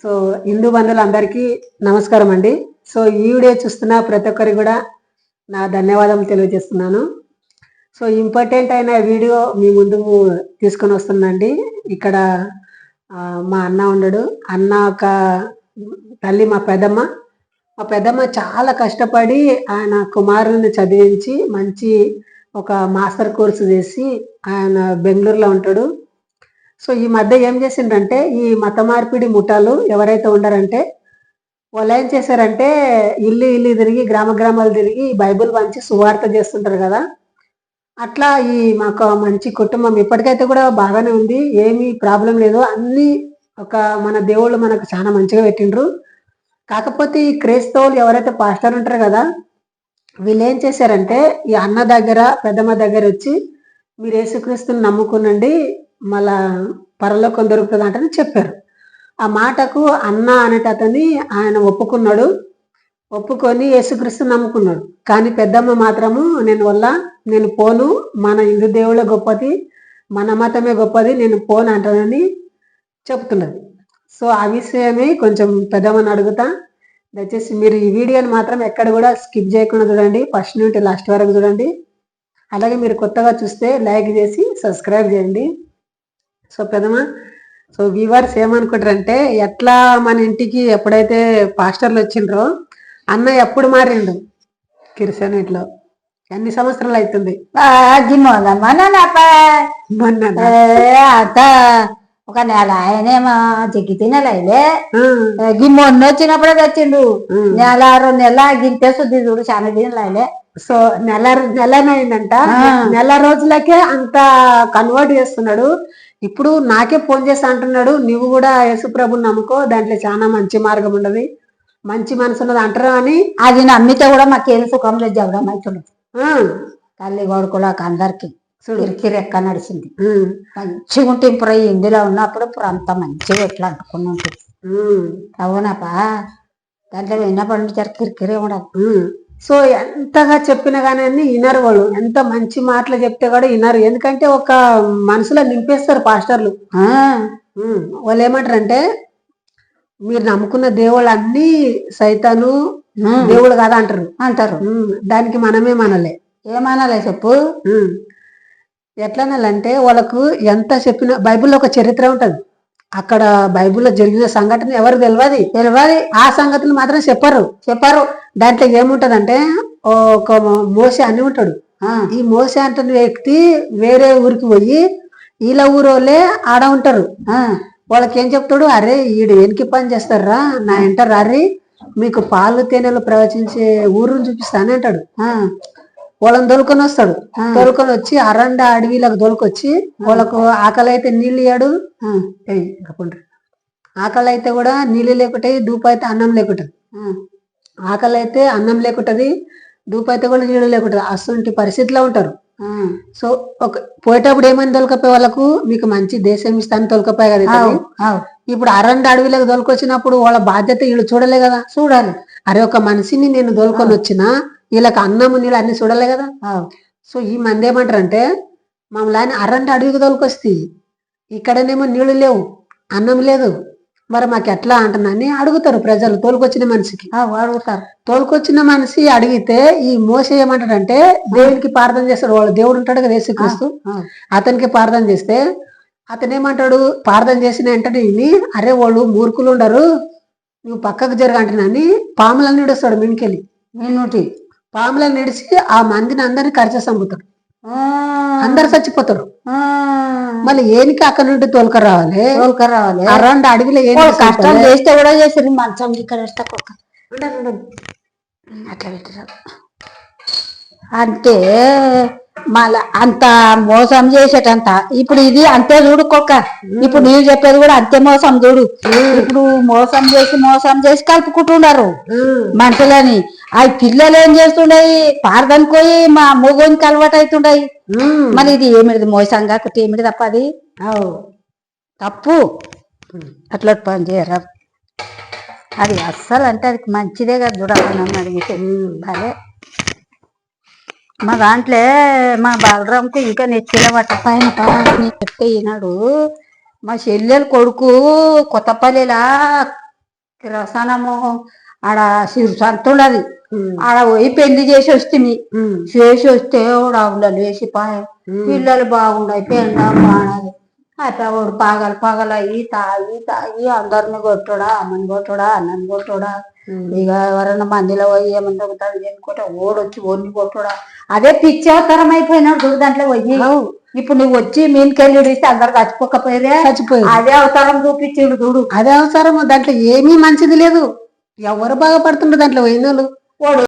So Hindu బంధువులందరికీ నమస్కారం అండి. సో ఈ వీడియో చూస్తున్న ప్రతి ఒక్కరికి కూడా నా ధన్యవాదాలు తెలియజేస్తున్నాను. సో ఇంపార్టెంట్ అయిన వీడియో మీ ముందుకు తీసుకొని వస్తుందండి. ఇక్కడ మా అన్న ఉండడు. అన్న ఒక తల్లి మా పెద్దమ్మ చాలా కష్టపడి ఆయన కుమారుని చదివించి మంచి ఒక మాస్టర్ కోర్సు చేసి ఆయన బెంగళూరులో ఉంటాడు. సో ఈ మధ్య ఏం చేసిండ్రంటే ఈ మత మార్పిడి ముఠాలు ఎవరైతే ఉండారంటే వాళ్ళు ఏం చేశారంటే ఇల్లు తిరిగి గ్రామాలు తిరిగి బైబిల్ పంచి సువార్త చేస్తుంటారు కదా. అట్లా ఈ మాకు మంచి కుటుంబం ఇప్పటికైతే కూడా బాగానే ఉంది, ఏమీ ప్రాబ్లం లేదు. అన్ని ఒక మన దేవుళ్ళు మనకు చాలా మంచిగా పెట్టిండ్రు. కాకపోతే ఈ క్రైస్తవులు ఎవరైతే పాస్టర్ ఉంటారు కదా, వీళ్ళు ఏం చేశారంటే ఈ అన్న దగ్గర పెద్దమ్మ దగ్గర వచ్చి మీరు యేసుక్రీస్తుని నమ్ముకునండి, మళ్ళా పరలోకం దొరుకుతుంది అంటని చెప్పారు. ఆ మాటకు అన్న అనేటతని ఆయన ఒప్పుకొని యేసుక్రీస్తు నమ్ముకున్నాడు. కానీ పెద్దమ్మ మాత్రము నేను పోను, మన హిందూ దేవుళ్ళ గొప్పది, మన మతమే గొప్పది, నేను పోను అంటానని చెప్తున్నది. సో ఆ విషయమే కొంచెం పెద్దమ్మని అడుగుతా. దయచేసి మీరు ఈ వీడియోని మాత్రం ఎక్కడ కూడా స్కిప్ చేయకుండా చూడండి, ఫస్ట్ నుండి లాస్ట్ వరకు చూడండి. అలాగే మీరు కొత్తగా చూస్తే లైక్ చేసి సబ్స్క్రైబ్ చేయండి. సో పెద్దమ్మ, సో వ్యూవర్స్ ఏమనుకుంటారంటే ఎట్లా మన ఇంటికి ఎప్పుడైతే పాస్టర్లు వచ్చిండ్రో అన్న ఎప్పుడు మారిండు కిరిసెనట్లో ఎన్ని సంవత్సరాలు అవుతుంది? ఒక నెల ఆయనేమో జగ్గితే నెల అయితే మొన్న వచ్చినప్పుడే తెచ్చిండు. నెల 2 నెలల గింతే శుద్ధి చూడు చాలా దినలు అయిలే. సో నెలనైందంట. నెల రోజులకే అంత కన్వర్ట్ చేస్తున్నాడు. ఇప్పుడు నాకే ఫోన్ చేసి అంటున్నాడు, నువ్వు కూడా యేసుప్రభుని నమ్ముకో, దాంట్లో చాలా మంచి మార్గం ఉండదు, మంచి మనసు ఉన్నది అంటారు అని. అది నమ్మితే కూడా మాకేం సుఖం లేదు జవడం అవుతుంది. తల్లి కొడుకులకు అందరికి కిరెక్క నడిచింది. మంచిగా ఉంటే ఇప్పుడు ఇందులో ఉన్నప్పుడు ఇప్పుడు అంత మంచిగా ఎట్లా అంటుకుని ఉంటుంది. అవునపా దాంట్లో విన్నప్పటి నుంచి కిరికిరే ఉండదు. సో ఎంతగా చెప్పినా కానీ అన్ని వినరు వాళ్ళు. ఎంత మంచి మాటలు చెప్తే కూడా వినరు. ఎందుకంటే ఒక మనసులో నింపేస్తారు పాస్టర్లు. వాళ్ళు ఏమంటారంటే మీరు నమ్ముకున్న దేవుళ్ళు అన్ని సైతాను దేవుడు కాదా అంటారు. దానికి మనమే మనలే ఏమనాలే చెప్పు. ఎట్లనాలంటే వాళ్ళకు ఎంత చెప్పినా బైబిల్లో ఒక చరిత్ర ఉంటది. అక్కడ బైబిల్లో జరిగిన సంఘటన ఎవరికి తెలియదు. ఆ సంగతులు మాత్రం చెప్పరు. దాంట్లో ఏముంటదంటే ఒక మోసే అని ఉంటాడు. ఈ మోసే అంటున్న వ్యక్తి వేరే ఊరికి పోయి వీళ్ళ ఊరోళ్ళే ఆడ ఉంటారు. వాళ్ళకి ఏం చెప్తాడు, అరే ఈడు వెనక్కి పని చేస్తారా, నా ఎంట రారి, మీకు పాలు తేనెలు ప్రవచించే ఊరుని చూపిస్తాను అంటాడు. వాళ్ళని దొలుకొని వస్తాడు. దొలుకొని వచ్చి అరండ అడవిలకు దొలకొచ్చి వాళ్ళకు ఆకలి అయితే నీళ్ళు ఇయ్యాడు. ఆకలి అయితే కూడా నీళ్ళు లేకుంటాయి, ధూప అయితే అన్నం లేకుంటది. ఆకలి అయితే అన్నం లేకుంటది, ధూప అయితే కూడా నీళ్ళు లేకుంటది. అసలు పరిస్థితిలో ఉంటారు. సో ఒక పోయేటప్పుడు ఏమని తొలకపోయి వాళ్ళకు, మీకు మంచి దేశం ఇస్తాను తొలకపోయి కదా. ఇప్పుడు అరండ అడవిలకు దొలకొచ్చినప్పుడు వాళ్ళ బాధ్యత వీళ్ళు చూడలే కదా. చూడాలి. అరే ఒక మనిషిని నేను దొలుకొని వచ్చినా వీళ్ళకి అన్నము నీళ్ళు అన్ని చూడలే కదా. సో ఈ మంది ఏమంటారంటే మమ్మల్ని అరండ అడవికి తోలుకొస్తే ఇక్కడనేమో నీళ్లు లేవు, అన్నం లేదు, మరి మాకు ఎట్లా అంటున్నాని అడుగుతారు ప్రజలు. తోలుకొచ్చిన మనిషికి అడుగుతారు. తోలుకొచ్చిన మనిషి అడిగితే ఈ మోసే ఏమంటాడంటే దేవునికి ప్రార్థన చేస్తాడు. వాళ్ళు దేవుడు ఉంటాడు కదా యేసుక్రీస్తు, అతనికి ప్రార్థన చేస్తే అతను ఏమంటాడు, ప్రార్థన చేసిన వెంటనే అరే వాళ్ళు మూర్ఖులు ఉండరు, నువ్వు పక్కకు జరగంటున్నాని పాములన్నీ వస్తాడు. మిన్నుకెళ్ళి పాములను నిడిచి ఆ మందిని అందరినీ కరిచేసి చంపుతారు. అందరు చచ్చిపోతారు. మళ్ళీ ఏనికి అక్కడ నుండి తోలుక రావాలి. అరౌండ్ అడవిలో కష్టం చేస్తే కూడా చేసి మంచం ఇక్కడ అట్లా పెట్టారు. అంటే మళ్ళా అంత మోసం చేసేటంత ఇప్పుడు ఇది అంతే చూడుకోక. ఇప్పుడు నీవు చెప్పేది కూడా అంతే మోసం చూడు. ఇప్పుడు మోసం చేసి కలుపుకుంటున్నారు మనుషులని. ఆ పిల్లలు ఏం చేస్తుండయి, పారదానికి పోయి మా మూగోనికి అలవాటు అవుతుండయి. మళ్ళీ ఇది ఏమిది మోసం కాకపోతే ఏమిటి తప్ప, అది తప్పు. అట్లా పని చేయరా, అది అస్సలు అంటే అది మంచిదే కదా చూడాలని అడిగితే. అదే మా దాంట్లో మా బాలరాంకు ఇంకా నెత్తిల పట్ట పైన చెప్తే ఈనాడు మా చెల్లెలు కొడుకు కొత్తపల్లిలా కిరసనము ఆడ సంతుండది ఉమ్, ఆడ పోయి పెళ్లి చేసి వస్తుంది ఉమ్, చేసి వస్తే ఉండలు వేసిపాయ పిల్లలు బాగుండయి పెండ బాగున్నది అయితే వాడు పగల అయ్యి తాగి అందరిని కొట్టుడా అమ్మని కొట్టుడా అన్నని కొట్టుడా ఇక ఎవరైనా మందిలో పోయి ఏమని దొంగతాడు చేసుకుంటే ఓడొచ్చి ఓడిని కొట్టుడా అదే పిచ్చవతరం అయిపోయినాడు చూడు దాంట్లో పోయి ఇప్పుడు నువ్వు వచ్చి మీనికెళ్ళి ఇస్తే అందరు చచ్చిపోకపోయేదే చచ్చిపోయింది. అదే అవతారం చూపించిండు చూడు అదే అవసరం, దాంట్లో ఏమీ మంచిది లేదు. ఎవరు బాగుపడుతుండ్రు దాంట్లో పోయిన వాళ్ళు. వాడు